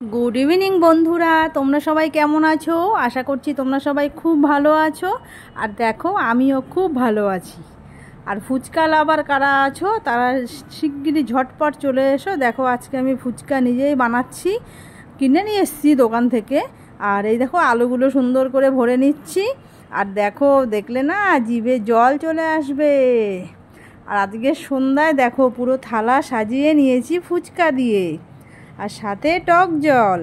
Good evening বন্ধুরা, তোমরা সবাই কেমন আছো? আশা করছি তোমরা সবাই খুব ভালো আছো। আর দেখো আমিও খুব ভালো আছি। আর ফুচকা লাভার কারা আছো তারা শিগগিরই ঝটপট চলে এসো। দেখো আজকে আমি ফুচকা নিজেই বানাচ্ছি, কিনে নিয়ে এসেছি দোকান থেকে। আর এই দেখো আলুগুলো সুন্দর করে ভরে নিচ্ছি। আর দেখো দেখলে না জিভে জল চলে আসবে। আর আজকে সন্ধ্যায় দেখো পুরো থালা সাজিয়ে নিয়েছি ফুচকা দিয়ে, আর সাথে টক জল।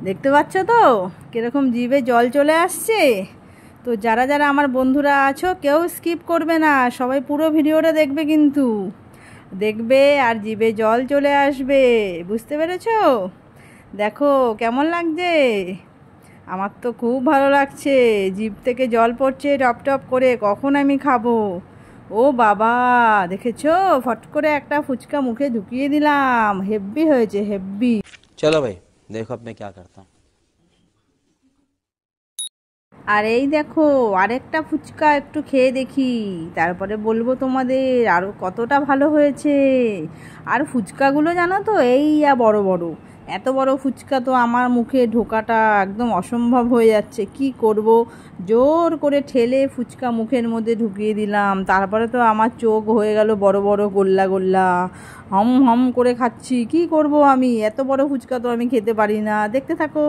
দেখতে পাচ্ছ তো কীরকম জিভে জল চলে আসছে? তো যারা যারা আমার বন্ধুরা আছো কেউ স্কিপ করবে না, সবাই পুরো ভিডিওটা দেখবে, কিন্তু দেখবে আর জিভে জল চলে আসবে। বুঝতে পেরেছো? দেখো কেমন লাগছে। আমার তো খুব ভালো লাগছে, জিভ থেকে জল পড়ছে টপ টপ করে। কখন আমি খাবো। ও বাবা, দেখেছো ফট করে একটা ফুচকা মুখে ঢুকিয়ে দিলাম। হেব্বি হয়েছে, হেব্বি। चलो भाई देखो अब मैं क्या करता हूँ। আর এই দেখো আরেকটা ফুচকা একটু খেয়ে দেখি, তারপরে বলবো তোমাদের আরও কতটা ভালো হয়েছে। আর ফুচকাগুলো জানো তো এই বড় বড়, এত বড় ফুচকা তো আমার মুখে ঢোকাটা একদম অসম্ভব হয়ে যাচ্ছে। কি করব, জোর করে ঠেলে ফুচকা মুখের মধ্যে ঢুকিয়ে দিলাম। তারপরে তো আমার চোখ হয়ে গেল বড় বড় গোল্লা গোল্লা। হম হম করে খাচ্ছি। কি করব আমি, এত বড় ফুচকা তো আমি খেতে পারি না। দেখতে থাকো।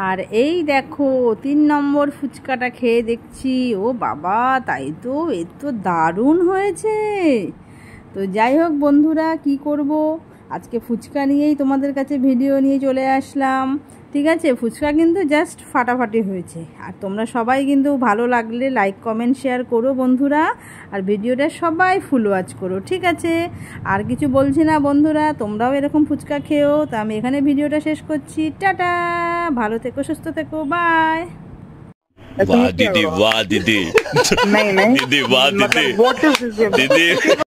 আর এই দেখো 3 নম্বর ফুচকাটা খেয়ে দেখছি। ও বাবা, তাই তো, এ তো দারুণ হয়েছে। তো যাই হোক বন্ধুরা, কি করব, আজকে ফুচকা নিয়েই তোমাদের কাছে ভিডিও নিয়ে চলে আসলাম। ঠিক আছে, ফুচকা কিন্তু জাস্ট ফাটাফাটি হয়েছে। আর তোমরা সবাই কিন্তু ভালো লাগলে লাইক কমেন্ট শেয়ার করো বন্ধুরা। আর ভিডিওটা সবাই ফুল ওয়াচ করো, ঠিক আছে? আর কিছু বলছি না বন্ধুরা, তোমরাও এরকম ফুচকা খেও। তো আমি এখানে ভিডিওটা শেষ করছি। টাটা, ভালো থেকো, সুস্থ থেকো, বাই। वाह दीदी, वाह दीदी। नहीं नहीं दीदी वाह दीदी, मतलब व्हाट इज दिस दीदी